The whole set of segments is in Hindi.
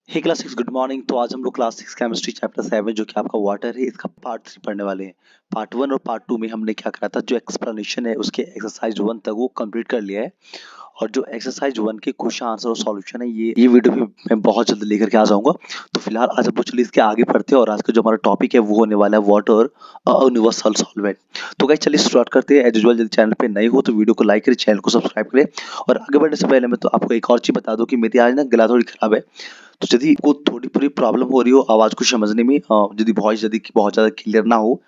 हे क्लास 6 गुड मॉर्निंग। तो आज हम लोग क्लास 6 केमिस्ट्री चैप्टर 7 जो कि आपका वाटर है इसका पार्ट 3 पढ़ने वाले हैं। पार्ट 1 और पार्ट 2 में हमने क्या करा था, जो एक्सप्लेनेशन है उसके एक्सरसाइज 1 तक वो कंप्लीट कर लिया है। और जो एक्सरसाइज 1 के क्वेश्चन आंसर और सॉल्यूशन है ये वीडियो भी मैं बहुत जल्द लेकर के आ जाऊंगा। तो फिलहाल आज हम लोग चलिए इसके आगे बढ़ते हैं और आज का जो हमारा टॉपिक है वो होने वाला है वाटर यूनिवर्सल सॉल्वेंट। तो गाइस चलिए स्टार्ट करते हैं। एज यूजुअल यदि चैनल पे नए हो तो वीडियो को लाइक करें, चैनल को सब्सक्राइब करें। और आगे बढ़ने से पहले मैं तो आपको एक और चीज बता दूं कि मेरी आज ना गला थोड़ी खराब है। तो यदि को थोड़ी पूरी प्रॉब्लम हो रही हो आवाज को समझने में, यदि वॉइस यदि बहुत ज्यादा क्लियर ना हो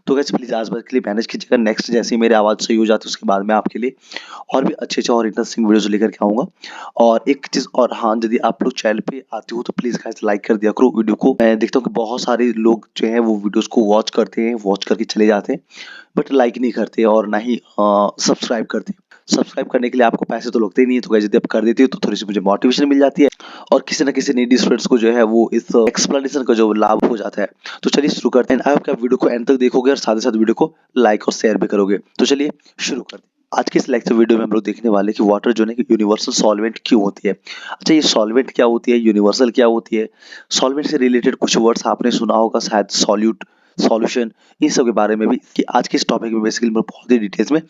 तो गाइस प्लीज आज बार के लिए मैनेज कीजिएगा। नेक्स्ट जैसे ही मेरी आवाज सही हो जाती है उसके बाद मैं आपके लिए और भी अच्छे और इंटरेस्टिंग वीडियोस लेकर के आऊंगा। और एक चीज और, हाँ, यदि आप लोग चैनल पे आते हो तो प्लीज गाइस लाइक कर दिया करो वीडियो को। मैं देखता हूँ कि बहुत सारे लोग जो है वो वीडियोस को वॉच करते हैं, वॉच करके चले जाते हैं, बट लाइक नहीं करते और ना ही सब्सक्राइब करते। सब्सक्राइब करने के लिए आपको पैसे तो लगते ही नहीं है, तो गाइस यदि आप कर देते हो तो थोड़ी सी मुझे मोटिवेशन मिल जाती है और किसी न किसी नीडी स्टूडेंट्स को जो है वो इस एक्सप्लेनेशन का जो लाभ हो जाता है। तो चलिए शुरू करते हैं। आई होप कि आप वीडियो को एंड तक देखोगे और साथ ही साथ वीडियो को लाइक और शेयर भी करोगे। तो चलिए शुरू करते हैं। आज के इस लेक्चर वीडियो में हम लोग देखने वाले कि वाटर जो है कि यूनिवर्सल सॉल्वेंट क्यों होती है। अच्छा, ये सॉल्वेंट क्या होती है, यूनिवर्सल क्या होती है, सॉल्वेंट से रिलेटेड कुछ वर्ड्स आपने सुना होगा शायद, सॉल्यूट, सॉल्यूशन, इन सब के बारे में भी कि आज के इस टॉपिक में बेसिकली हम बहुत ही डिटेल्स में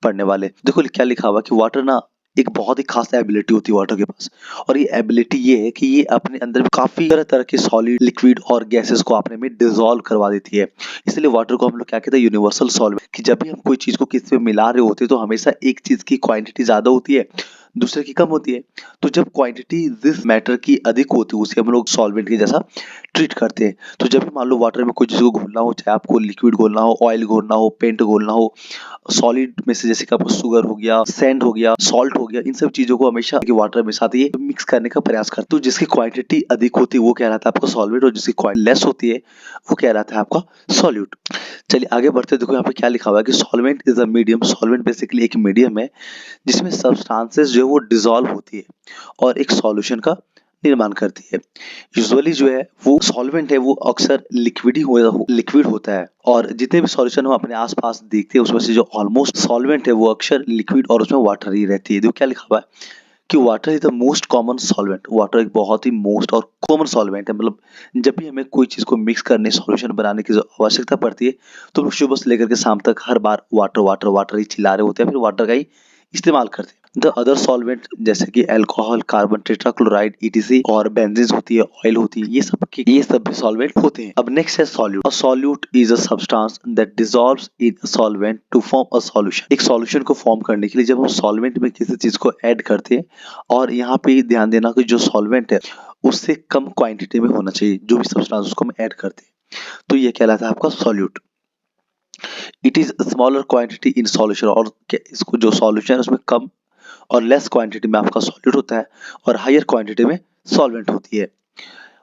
पढ़ने वाले। देखो क्या लिखा हुआ कि वाटर ना एक बहुत ही खास एबिलिटी होती है वाटर के पास। और ये एबिलिटी ये है कि ये अपने अंदर काफी तरह तरह के सॉलिड, लिक्विड और गैसेस को अपने में डिसॉल्व करवा देती है। इसलिए वाटर को हम लोग क्या कहते हैं, यूनिवर्सल सॉल्वेंट। कि जब भी हम कोई चीज को किसी में मिला रहे होते हैं तो हमेशा एक चीज की क्वांटिटी ज्यादा होती है, दूसरे की कम होती है। तो जब क्वांटिटी जिस मैटर की अधिक होती है उसे हम लोग सॉल्वेंट के जैसा ट्रीट करते हैं। तो जब भी मान लो वाटर में कोई चीज को घोलना हो, चाहे आपको लिक्विड घोलना हो, ऑयल घोलना हो, पेंट घोलना हो, सॉलिड में से जैसे कि आपको शुगर हो गया, सैंड हो गया, सॉल्ट हो गया, इन सब चीजों को हमेशा वाटर में साथ ही मिक्स करने का प्रयास करते हो। जिसकी क्वांटिटी अधिक होती है वो क्या रहता है आपका सॉल्वेंट, और जिसकी क्वांटिटी लेस होती है वो क्या रहता है आपका सॉल्यूट। चलिए आगे बढ़ते हैं। देखो यहाँ पे क्या लिखा हुआ है कि solvent is a medium. Solvent basically एक मीडियम है जिसमें सब्सटेंसेस जो है वो डिसॉल्व होती है और एक सॉल्यूशन का निर्माण करती है। यूजुअली जो है वो सॉल्वेंट है वो अक्सर लिक्विड होता है। और जितने भी सॉल्यूशन हम अपने आसपास देखते हैं उसमें से जो ऑलमोस्ट सॉल्वेंट है वो अक्सर लिक्विड और उसमें वाटर ही रहती है। देखो क्या लिखा हुआ है कि water is the most common solvent. Water एक बहुत ही मोस्ट और कॉमन सॉल्वेंट है। मतलब जब भी हमें कोई चीज को मिक्स करने, सॉल्यूशन बनाने की जो आवश्यकता पड़ती है तो हम सुबह से लेकर के शाम तक हर बार वाटर वाटर वाटर ही चिल्ला रहे होते हैं, फिर वाटर का ही इस्तेमाल करते हैं। द अदर सॉल्वेंट जैसे कि अल्कोहल, कार्बन टेट्राक्लोराइड, ईटीसी और बेंजीन होती है, ऑयल होती है, ये सब भी सॉल्वेंट होते हैं। अब नेक्स्ट है solute. A solute is a substance that dissolves in a solvent to form a solution. एक सॉल्यूशन को फॉर्म करने के लिए जब हम सॉल्वेंट में किसी चीज को ऐड करते हैं, और यहाँ पे ध्यान देना कि जो सॉल्वेंट है उससे कम क्वांटिटी में होना चाहिए, जो भी सब्सटेंस उसको हम ऐड करते हैं, तो ये कहलाता है आपका solute. It is smaller quantity in solution. और इसको जो सॉल्यूशन है उसमें कम और लेस क्वांटिटी में आपका सॉल्यूट होता है और हायर क्वांटिटी में सॉल्वेंट होती है।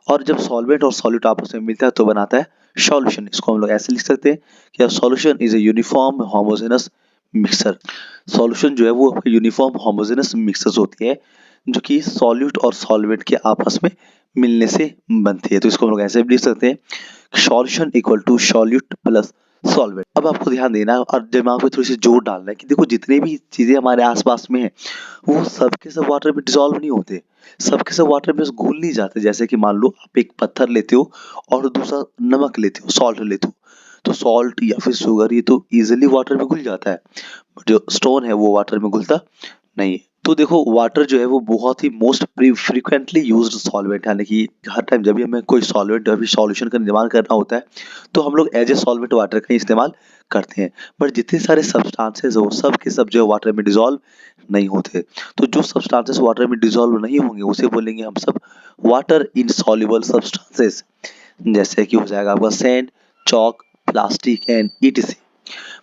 और जब सॉल्वेंट और सॉल्यूट आपस में मिलता है तो बनाता है सॉल्यूशन। इसको हम लोग ऐसे लिख सकते हैं कि solution is a uniform homogeneous mixer. Solution जो है वो यूनिफॉर्म होमोजेनस मिक्सर होती है जो कि सॉल्यूट और सॉल्वेंट के आपस में मिलने से बनती है। तो इसको हम लोग ऐसे भी लिख सकते हैं, solution equal to solute plus solvent. अब आपको ध्यान देना है और दिमाग में थोड़ी सी जोर डालना है कि देखो जितने भी चीजें हमारे आसपास में है वो सबके सब वाटर में डिसॉल्व नहीं होते, सबके सब वाटर में घुल नहीं जाते। जैसे कि मान लो आप एक पत्थर लेते हो और दूसरा नमक लेते हो, सॉल्ट लेते हो, तो सॉल्ट या फिर शुगर ये तो इजिली वाटर में घुल जाता है, बट जो स्टोन है वो वाटर में घुलता नहीं है। तो देखो वाटर जो है वो बहुत ही मोस्ट फ्रीक्वेंटली यूज्ड सॉल्वेंट, यानी कि हर टाइम जब भी हमें कोई सॉल्वेंट या फिर सॉल्यूशन का निर्माण करना होता है तो हम लोग एज ए सॉल्वेंट वाटर का इस्तेमाल करते हैं। बट जितने सारे सब्सटेंसेस हो सब के सब जो है वाटर में डिसॉल्व नहीं होते। तो जो सब्सटेंसेस वाटर में डिसॉल्व नहीं होंगे उसे बोलेंगे हम सब वाटर इनसॉल्युबल सब्सटेंसेस। जैसे कि हो जाएगा आपका sand, chalk, plastic and etc.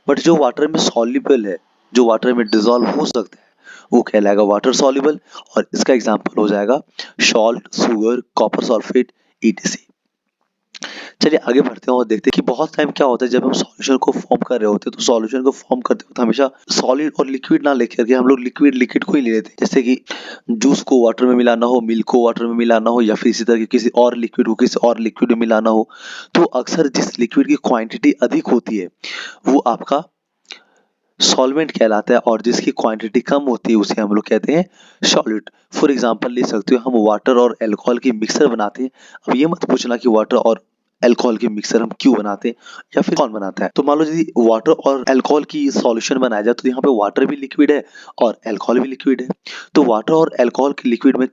But जो वाटर में सॉल्युबल है, जो वाटर में डिसॉल्व हो सकता है, वो कहलाएगा वाटर सॉल्युबल। और इसका एग्जांपल हो जाएगा salt, sugar, copper sulphate, etc. चलिए आगे बढ़ते हैं और देखते हैं कि बहुत टाइम क्या होता है जब हम सॉल्यूशन को फॉर्म कर रहे होते हैं तो सॉल्यूशन को फॉर्म करते वक्त हमेशा सॉलिड और लिक्विड ना लेकर के हम लोग लिक्विड लिक्विड को ही ले लेते हैं। जैसे कि जूस को वाटर में मिलाना हो, मिल्क को वाटर में मिलाना हो, या फिर इसी तरह के किसी और लिक्विड को किसी और लिक्विड में मिलाना हो, तो अक्सर जिस लिक्विड की क्वांटिटी अधिक होती है वो आपका सॉल्वेंट कहलाता है और जिसकी क्वांटिटी कम होती है उसे हम लोग कहते हैं सॉल्यूट। फॉर एग्जांपल ले सकते हो, हम वाटर और अल्कोहल की मिक्सर बनाते हैं। अब ये मत पूछना कि वाटर और अल्कोहल की मिक्सर हम क्यों बनाते हैं या फिर कौन बनाता है। तो मान लो यदि वाटर और अल्कोहल की सॉल्यूशन बनाया जाए तो यहाँ पे वाटर भी लिक्विड है और अल्कोहल भी लिक्विड है। तो वाटर और अल्कोहल के लिक्विड में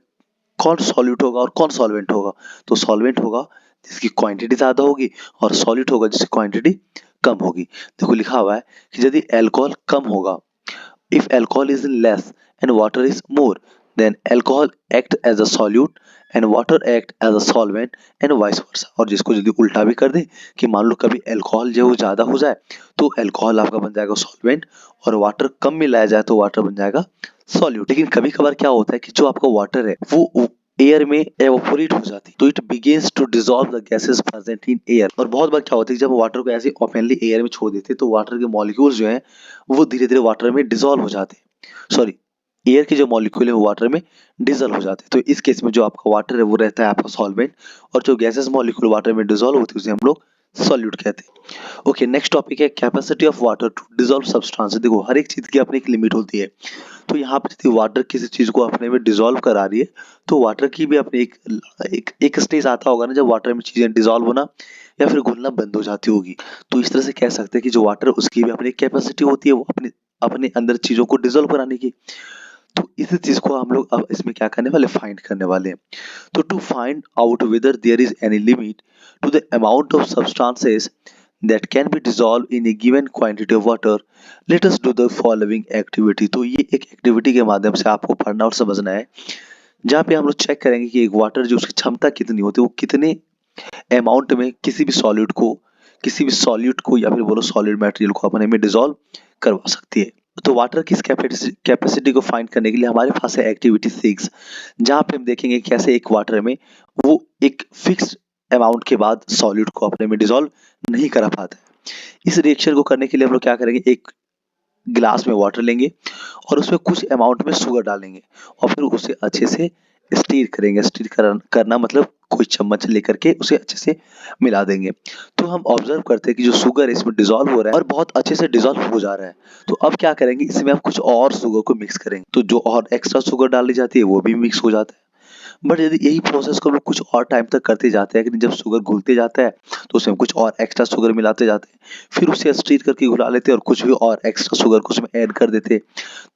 कौन सॉल्यूट होगा और कौन सॉल्वेंट होगा? तो सॉल्वेंट होगा जिसकी क्वांटिटी ज्यादा होगी और सॉल्यूट होगा जिसकी क्वांटिटी कम होगी। देखो लिखा हुआ है कि यदि अल्कोहल कम होगा, if alcohol is less and water is more, then alcohol act as a solute and water act as a solvent and vice versa। और जिसको यदि उल्टा भी कर दे कि मान लो कभी अल्कोहल जो ज्यादा हो जाए तो अल्कोहल आपका बन जाएगा सॉल्वेंट और वाटर कम मिलाया जाए तो वाटर बन जाएगा सॉल्यूट। लेकिन कभी कभार क्या होता है कि जो आपका वाटर है वो एयर में एवोपोरेट हो जाती है, तो it begins to dissolve the gases present in air. और बहुत बार क्या होता है कि जब वाटर को ऐसे ओपनली एयर में छोड़ देते हैं तो वाटर के मॉलिक्यूल्स जो हैं वो धीरे धीरे वाटर में डिसॉल्व हो जाते हैं। सॉरी, एयर के जो मॉलिक्यूल है वो वाटर में डिसॉल्व हो जाते हैं। तो इस केस में जो आपका वाटर है वो रहता है आपका सॉल्वेंट और जो गैसेस मॉलिक्यूल वाटर में डिसॉल्व होती है उसे हम लोग सॉल्यूट कहते हैं। ओके, नेक्स्ट टॉपिक है capacity of water to dissolve substance. देखो हर एक चीज की अपनी एक लिमिट होती है। तो यहाँ पे यदि वाटर किसी चीज को अपने में डिसॉल्व करा रही है तो वाटर की भी अपनी एक स्टेज आता होगा ना जब वाटर में चीजें डिसॉल्व होना या फिर घुलना बंद हो जाती होगी। तो इस तरह से कह सकते हैं कि जो वाटर है उसकी भी अपनी कैपेसिटी होती है, वो अपने अपने अंदर चीजों को डिसॉल्व कराने की। तो इस चीज को हम लोग अब इसमें क्या करने वाले, फाइंड करने वाले हैं। तो to find out whether there is any limit to the amount of substances that can be dissolved in a given quantity of water, let us do the following activity। तो ये एक एक्टिविटी के माध्यम से आपको पढ़ना और समझना है जहाँ पे हम लोग चेक करेंगे कि एक वाटर जो उसकी क्षमता कितनी होती है, वो कितने अमाउंट में किसी भी सॉल्यूट को या फिर बोलो सॉलिड मटेरियल को अपने में डिसॉल्व करवा सकती है। तो वाटर की कैपेसिटी को फाइंड करने के लिए हमारे पास है एक्टिविटी 6, जहाँ पे हम देखेंगे कैसे एक वाटर में वो एक फिक्स्ड अमाउंट के बाद सॉल्यूट को अपने में डिसॉल्व नहीं करा पाता है। इस रिएक्शन को करने के लिए हम लोग क्या करेंगे, एक गिलास में वाटर लेंगे और उसमें कुछ अमाउंट में शुगर डालेंगे और फिर उसे अच्छे से स्टीर करेंगे। करना मतलब कोई चम्मच लेकर के उसे अच्छे से मिला देंगे। तो हम ऑब्जर्व करते हैं कि जो शुगर है इसमें डिसॉल्व हो रहा है और बहुत अच्छे से डिसॉल्व हो जा रहा है। तो अब क्या करेंगे, इसमें हम कुछ और शुगर को मिक्स करेंगे। तो जो और एक्स्ट्रा शुगर डाली जाती है वो भी मिक्स हो जाता है। बट यदि यही प्रोसेस को हम लोग कुछ और टाइम तक करते जाते हैं कि जब शुगर घुलते जाता है तो उसमें कुछ और एक्स्ट्रा शुगर मिलाते जाते हैं, फिर उसे स्टीर करके घुला लेते हैं और कुछ भी और एक्स्ट्रा शुगर को उसमें ऐड कर देते हैं।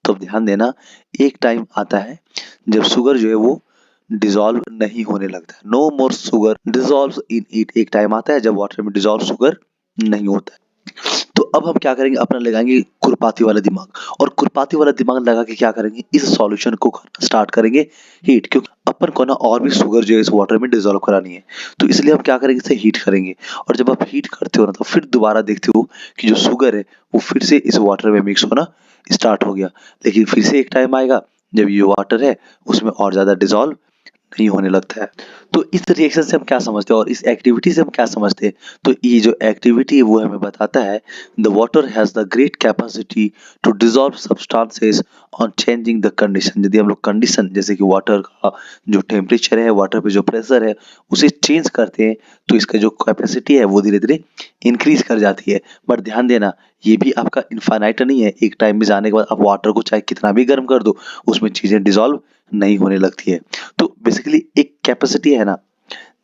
तो अब ध्यान देना, एक टाइम आता है जब शुगर जो है वो डिसॉल्व नहीं होने लगता है। No more sugar dissolve in it. एक टाइम आता है जब वाटर में डिसॉल्व शुगर नहीं होता है। तो अब हम क्या करेंगे, अपना लगाएंगे खुरपाती वाला दिमाग और खुरपाती वाला दिमाग लगा के क्या करेंगे, इस सॉल्यूशन को स्टार्ट करेंगे हीट, क्योंकि अपन को ना और भी शुगर जो है इस वाटर में डिसॉल्व करानी है। तो इसलिए हम क्या करेंगे, इसे हीट करेंगे और जब आप हीट करते हो ना तो फिर दोबारा देखते हो कि जो शुगर है वो फिर से इस वाटर में मिक्स होना स्टार्ट हो गया। लेकिन फिर से एक टाइम आएगा जब ये वाटर है उसमें और ज्यादा डिसॉल्व नहीं होने लगता है। तो इस रिएक्शन से हम क्या समझते हैं और इस एक्टिविटी से हम क्या समझते हैं, तो ये जो एक्टिविटी है वो हमें बताता है the water has the great capacity to dissolve substances on changing the condition. यदि हम लोग कंडीशन जैसे कि वाटर का जो टेम्परेचर है, वाटर पे जो प्रेशर है उसे चेंज करते हैं तो इसका जो कैपेसिटी है वो धीरे धीरे इंक्रीज कर जाती है। बट ध्यान देना, ये भी आपका इनफाइनाइट नहीं है। एक टाइम में जाने के बाद आप वाटर को चाहे कितना भी गर्म कर दो उसमें चीजें डिसॉल्व नहीं होने लगती है। तो बेसिकली एक कैपेसिटी है ना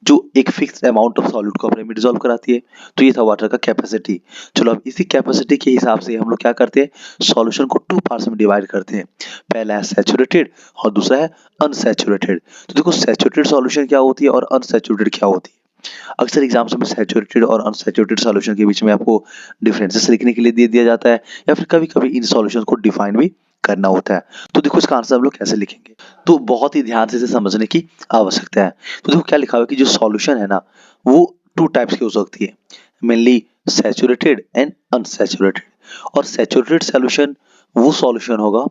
जो एक फिक्स अमाउंट ऑफ सॉल्यूट को अपने में डिसॉल्व कराती है। तो ये था वाटर का कैपेसिटी। चलो अब इसी कैपेसिटी के हिसाब से हम लोग क्या करते हैं, सॉल्यूशन को 2 पार्ट्स में डिवाइड करते हैं। पहला है सैचुरेटेड और दूसरा है अनसैचुरेटेड। तो देखो सैचुरेटेड सॉल्यूशन क्या होती है और अनसैचुरेटेड क्या होती है। अक्सर एग्जाम्स में सैचुरेटेड और अनसैचुरेटेड सॉल्यूशन के बीच में आपको डिफरेंसेस लिखने के लिए दे दिया जाता है या फिर कभी कभी इन सॉल्यूशन को डिफाइन भी करना होता है। तो देखो इसका आंसर हम लोग कैसे लिखेंगे, तो बहुत ही ध्यान से इसे समझने की आवश्यकता है। तो देखो क्या लिखा हुआ है कि जो सॉल्यूशन है ना वो 2 टाइप्स की हो सकती है, मेनली सैचुरेटेड एंड अनसैचुरेटेड। और सैचुरेटेड सॉल्यूशन वो सॉल्यूशन होगा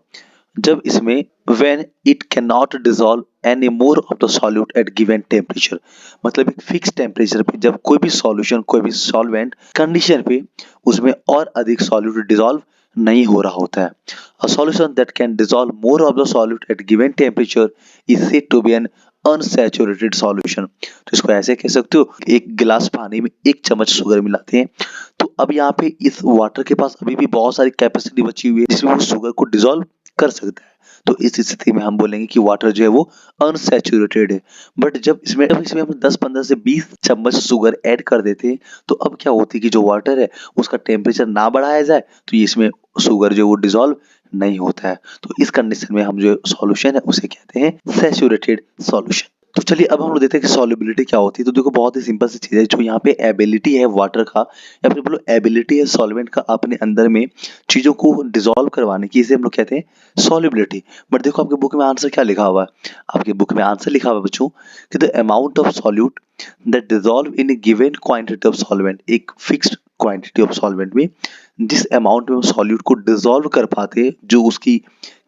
जब इसमें when it cannot dissolve any more of the solute at given temperature। मतलब एक फिक्स टेम्परेचर पे जब कोई भी सॉल्यूशन, कोई भी सॉल्वेंट कंडीशन पे उसमें और अधिक सॉल्यूट डिसॉल्व नहीं हो रहा होता है। A solution that can dissolve more of the solute at given temperature is said to be an unsaturated solution. तो इसको ऐसे कह सकते हो, एक गिलास पानी में 1 चम्मच शुगर मिलाते हैं, तो अब यहाँ पे इस वाटर के पास अभी भी बहुत सारी कैपेसिटी बची हुई है जिसमें वो शुगर को डिसॉल्व कर सकता है। तो इस स्थिति में हम बोलेंगे कि वाटर जो है वो अनसैचुरेटेड है। बट जब इसमें हम 10-15 से 20 चम्मच शुगर ऐड कर देते हैं, तो अब क्या होती है कि जो वाटर है उसका टेम्परेचर ना बढ़ाया जाए, तो ये इसमें शुगर जो है वो डिसॉल्व नहीं होता है। तो इस कंडीशन में हम जो सॉल्यूशन है उसे कहते हैं सैचुरेटेड सॉल्यूशन। तो चलिए अब हम लोग देखते हैं कि सॉल्युबिलिटी क्या होती है। तो देखो बहुत ही सिंपल सी चीज है, जो यहाँ पे एबिलिटी है वाटर का, या फिर बोलो एबिलिटी है सॉल्वेंट का अपने अंदर में चीजों को डिसॉल्व करवाने की, इसे हम लोग कहते हैं सॉल्युबिलिटी। बट देखो आपके बुक में आंसर क्या लिखा हुआ है, आपके बुक में आंसर लिखा हुआ है बच्चों कि the amount of solute that dissolve in A given quantity of solvent, एक फिक्स्ड क्वांटिटी ऑफ सॉल्वेंट में जिस अमाउंट में हम सॉल्यूट को डिसॉल्व कर पाते हैं, जो उसकी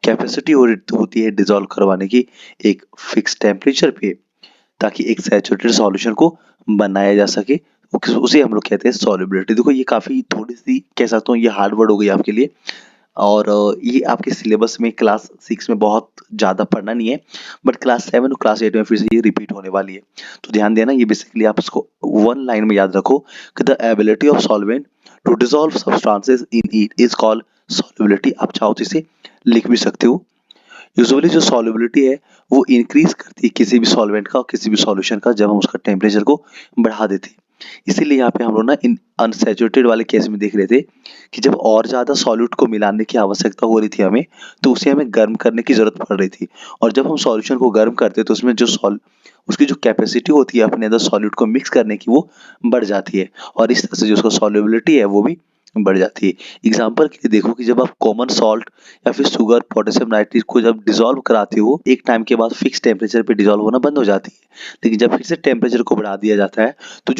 कैपेसिटी होती है डिसॉल्व करवाने की एक फिक्स टेम्परेचर पे, ताकि एक सैचुरेटेड सॉल्यूशन को बनाया जा सके, उसे हम लोग कहते हैं सॉल्युबिलिटी। देखो ये काफी थोड़ी सी कह सकता हूँ ये हार्ड वर्ड हो गई आपके लिए, और ये आपके सिलेबस में क्लास 6 में बहुत ज़्यादा पढ़ना नहीं है, बट क्लास 7 और क्लास 8 में फिर से ये रिपीट होने वाली है। तो ध्यान देना, ये बेसिकली आप इसको वन लाइन में याद रखो कि the ability of solvent to dissolve substances in it is called solubility. आप चाहो तो इसे लिख भी सकते हो। यूजुअली जो सॉल्युबिलिटी है वो इंक्रीज करती है किसी भी सॉल्वेंट का और किसी भी सॉल्यूशन का जब हम उसका टेम्परेचर को बढ़ा देते हैं। इसीलिए यहाँ पे हम लोग ना इन अनसैचुरेटेड वाले केस में देख रहे थे कि जब और ज़्यादा सॉल्यूट को मिलाने की आवश्यकता हो रही थी हमें, तो उसे हमें गर्म करने की ज़रूरत पड़ रही थी। और जब हम सॉल्यूशन को गर्म करते हैं तो उसमें उसकी जो कैपेसिटी होती है अपने अंदर सॉल्यूट को मिक्स करने की, वो बढ़ जाती है, और इस तरह से जो उसका सॉल्युबिलिटी है वो भी बढ़ जाती है। एग्जाम्पल के लिए देखो कि जब आप कॉमन सॉल्ट या फिर शुगर, पोटेशियम नाइट्रेट को जब डिसॉल्व कराते हो, एक टाइम के बाद फिक्स टेम्परेचर पे डिसॉल्व होना बंद हो जाती है। लेकिन जब फिर से टेम्परेचर को बढ़ा दिया जाता है, तो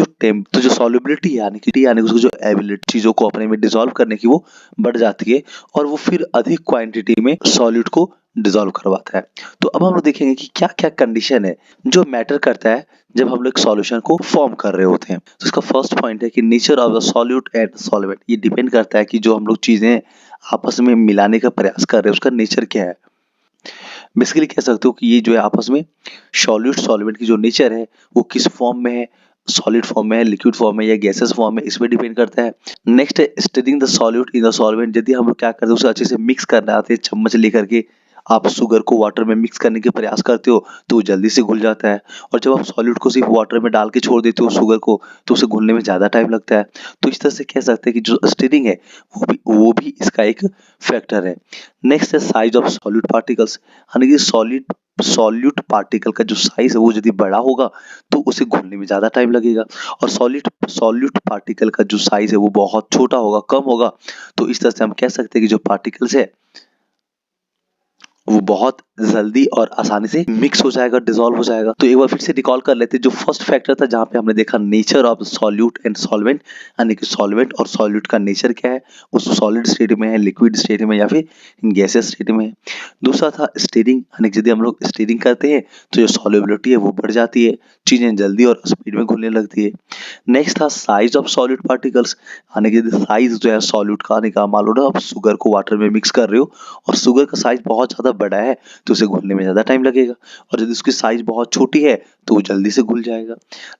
जो सॉल्युबिलिटी यानी उसकी जो एबिलिटी चीजों को अपने में डिसॉल्व करने की, वो बढ़ जाती है, और वो फिर अधिक क्वांटिटी में सॉल्यूट को डिसॉल्व करवाता है। तो अब हम लोग देखेंगे कि क्या क्या कंडीशन है जो मैटर करता है जब हम लोग सॉल्यूशन को फॉर्म कर रहे होते हैं। तो इसका फर्स्ट पॉइंट है कि nature of the solute and solvent. ये डिपेंड करता है कि जो हम लोग चीजें आपस में मिलाने का प्रयास कर रहे हैं उसका नेचर क्या है। बेसिकली कह सकते हो कि ये जो है आपस में सॉल्यूट सॉल्वेंट की जो नेचर है वो किस फॉर्म में है, सॉलिड फॉर्म में है, लिक्विड फॉर्म में या गैसेस फॉर्म में, इस पे डिपेंड करता है। नेक्स्ट है stirring the solute in the solvent. यदि हम लोग क्या करते हैं उसे अच्छे से मिक्स करना आते हैं, चम्मच लेकर के आप शुगर को वाटर में मिक्स करने के प्रयास करते हो तो वो जल्दी से घुल जाता है, और जब आप सॉल्यूट को सिर्फ वाटर में डाल के छोड़ देते हो शुगर को, तो उसे घुलने में ज़्यादा टाइम लगता है। तो इस तरह से कह सकते हैं कि जो स्टरिंग है वो भी इसका एक फैक्टर है। नेक्स्ट है साइज ऑफ सॉल्यूट पार्टिकल्स, यानी कि सॉल्यूट पार्टिकल का जो साइज है वो यदि बड़ा होगा तो उसे घुलने में ज़्यादा टाइम लगेगा, और सॉल्यूट पार्टिकल का जो साइज है वो बहुत छोटा होगा, कम होगा, तो इस तरह से हम कह सकते हैं कि जो पार्टिकल्स है वो बहुत जल्दी और आसानी से मिक्स हो जाएगा, डिसॉल्व हो जाएगा। तो एक बार फिर से रिकॉल कर लेते हैं, जो फर्स्ट फैक्टर था जहाँ पे हमने देखा nature of solute and solvent, यानी कि सॉल्वेंट और सॉल्यूट का नेचर क्या है, वो सॉलिड स्टेट में है, लिक्विड स्टेट में, या फिर गैसेस स्टेट में है। दूसरा था स्टीरिंग, यानी कि यदि हम लोग स्टीरिंग करते हैं तो जो सॉल्युबिलिटी है वो बढ़ जाती है, चीजें जल्दी और स्पीड में घुलने लगती है। नेक्स्ट था साइज ऑफ सॉलिड पार्टिकल्स, यानी कि साइज जो है सॉल्यूट का, यानी कि मान लो ना आप शुगर को वाटर में मिक्स कर रहे हो और शुगर का साइज बहुत ज्यादा बड़ा है तो उसे घुलने में ज्यादा टाइम लगेगा, और यदि उसकी साइज बहुत छोटी है तो वो जल्दी से घुल जाएगा।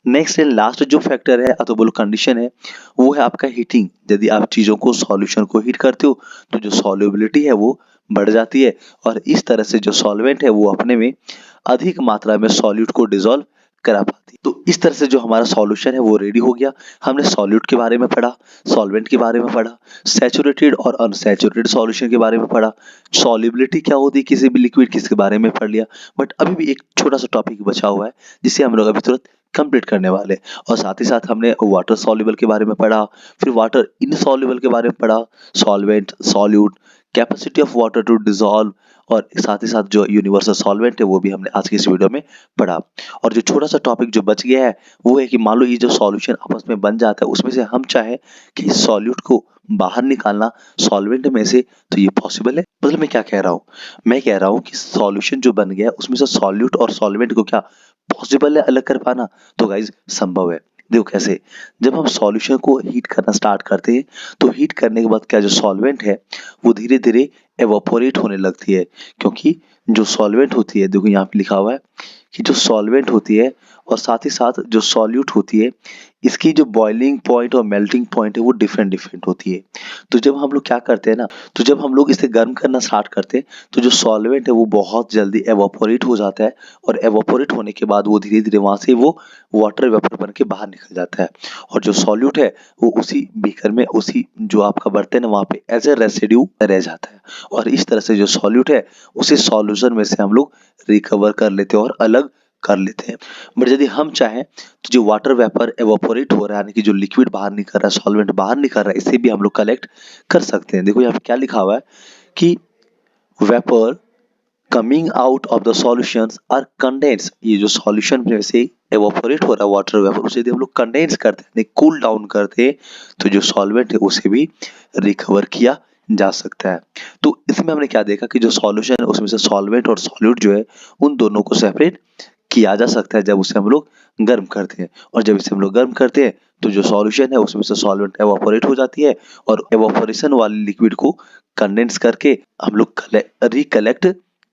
नेक्स्ट एंड लास्ट जो फैक्टर है तो बोलो कंडीशन है, वो है आपका हीटिंग। यदि आप चीजों को सॉल्यूशन को हीट करते हो तो जो सॉल्युबिलिटी है वो बढ़ जाती है, और इस तरह से जो सॉल्वेंट है वो अपने में अधिक मात्रा में सॉल्यूट को डिसॉल्व करा पाती है। तो इस तरह से जो हमारा सॉल्यूशन है वो रेडी हो गया। हमने सॉल्यूट के बारे में पढ़ा, सॉल्वेंट के बारे में पढ़ा, सैचुरेटेड और अनसैचुरेटेड सॉल्यूशन के बारे में पढ़ा, सॉल्युबिलिटी क्या होती है किसी भी लिक्विड किसके बारे में पढ़ लिया। बट अभी भी एक छोटा सा टॉपिक बचा हुआ है जिसे हम लोग अभी तुरंत कंप्लीट करने वाले हैं, और साथ ही साथ हमने वाटर सॉल्युबल के बारे में पढ़ा, फिर वाटर इनसॉल्युबल के बारे में पढ़ा, solvent, solute, capacity of water to dissolve, और साथ ही साथ जो यूनिवर्सल सॉल्वेंट है वो भी हमने आज की इस वीडियो में पढ़ा। और जो छोटा सा टॉपिक जो बच गया है वो है कि मान लो ये जो सॉल्यूशन आपस में बन जाता है उसमें से हम चाहे कि इस सॉल्यूट को बाहर निकालना सॉल्वेंट में से, तो ये पॉसिबल है। मतलब मैं क्या कह रहा हूँ, मैं कह रहा हूँ कि सॉल्यूशन जो बन गया उसमें से सॉल्यूट और सॉल्वेंट को क्या पॉसिबल है अलग कर पाना? तो गाइज संभव है। देखो कैसे, जब हम सॉल्यूशन को हीट करना स्टार्ट करते हैं तो हीट करने के बाद क्या जो सॉल्वेंट है वो धीरे धीरे एवोपोरेट होने लगती है, क्योंकि जो सॉल्वेंट होती है, देखो यहाँ पे लिखा हुआ है कि जो सॉल्वेंट होती है और साथ ही साथ जो सॉल्यूट होती है, इसकी जो बॉइलिंग पॉइंट और मेल्टिंग पॉइंट है वो डिफरेंट डिफरेंट होती है। तो जब हम लोग क्या करते हैं ना, तो जब हम लोग इसे गर्म करना स्टार्ट करते हैं तो जो सॉल्वेंट है वो बहुत जल्दी एवापोरेट हो जाता है, और एवापोरेट होने के बाद वो धीरे धीरे वहां से वो वाटर वेपर बन के बाहर निकल जाता है, और जो सॉल्यूट है वो उसी बीकर में, उसी जो आपका बर्तन है वहां पे एज ए रेसिड्यू रह जाता है, और इस तरह से जो सॉल्यूट है उसे सॉल्यूशन में से हम लोग रिकवर कर लेते हैं और अलग कर लेते हैं। बट यदि हम चाहें तो जो वाटर वेपर एवापोरेट हो रहा है, यानी कि जो लिक्विड बाहर निकल रहा है, सॉल्वेंट बाहर निकल रहा है, इसे भी हम लोग कलेक्ट कर सकते हैं। देखो यहाँ पे क्या लिखा हुआ है कि vapour coming out of the solutions are condense. ये जो सॉल्यूशन में से एवापोरेट हो रहा है वाटर वेपर, उसे यदि हम लोग कंडेंस करते हैं, कूल डाउन करते हैं, तो जो सॉल्वेंट है उसे भी रिकवर किया जा सकता है। तो इसमें हमने क्या देखा कि जो सॉल्यूशन है उसमें से सॉल्वेंट और सॉल्यूट जो है उन दोनों को सेपरेट किया जा सकता है जब उसे हम लोग गर्म करते हैं, और जब इसे हम लोग गर्म करते हैं तो जो सॉल्यूशन है उसमें से सॉल्वेंट एवापोरेट हो जाती है, और एवापोरेशन वाली लिक्विड को कंडेंस करके हम लोग रिकलेक्ट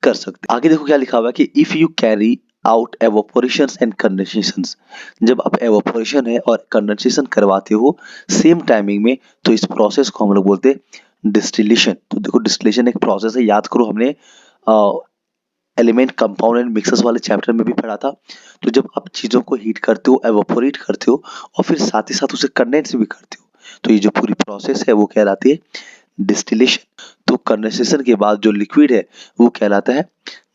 कर सकते हैं। आगे देखो क्या लिखा हुआ है कि if you carry out evaporation and condensation, जब आप एवापोरेशन है और कंडेंसेशन करवाते हो सेम टाइमिंग में, तो इस प्रोसेस को हम लोग बोलते हैं डिस्टिलेशन। तो देखो डिस्टिलेशन एक प्रोसेस है, याद करो हमने एलिमेंट कंपाउंड एंड मिक्सर्स वाले चैप्टर में भी पढ़ा था। तो जब आप चीजों को हीट करते हो, एवापोरेट करते हो, और फिर साथ ही साथ उसे कंडेंस भी करते हो, तो ये जो पूरी प्रोसेस है वो कहलाती है डिस्टिलेशन। तो कंडेंसेशन के बाद जो लिक्विड है वो कहलाता है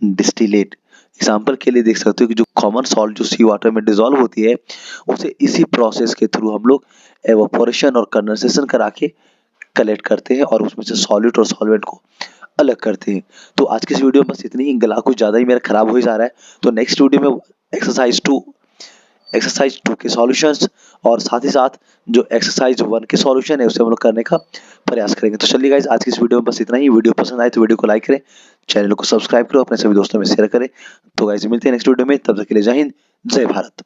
डिस्टिलेट। एग्जाम्पल के लिए देख सकते हो कि जो कॉमन सॉल्ट जो सी वाटर में डिजोल्व होती है, उसे इसी प्रोसेस के थ्रू हम लोग एवापोरेशन और कंडेंसेशन करा के कलेक्ट करते हैं, और उसमें से सॉल्यूट और सॉल्वेंट को अलग करते हैं। तो आज की इस वीडियो में बस इतनी ही। गला कुछ ज़्यादा ही मेरा खराब हो जा रहा है, तो नेक्स्ट वीडियो में एक्सरसाइज 2 के सॉल्यूशंस और साथ ही साथ जो एक्सरसाइज 1 के सॉल्यूशन है उसे हम लोग करने का प्रयास करेंगे। तो चलिए गाइस, आज की इस वीडियो में बस इतना ही। वीडियो पसंद आए तो वीडियो को लाइक करें, चैनल को सब्सक्राइब करो, अपने सभी दोस्तों में शेयर करें। तो गाइस मिलते हैं नेक्स्ट वीडियो में, तब तक के लिए जय हिंद, जय भारत।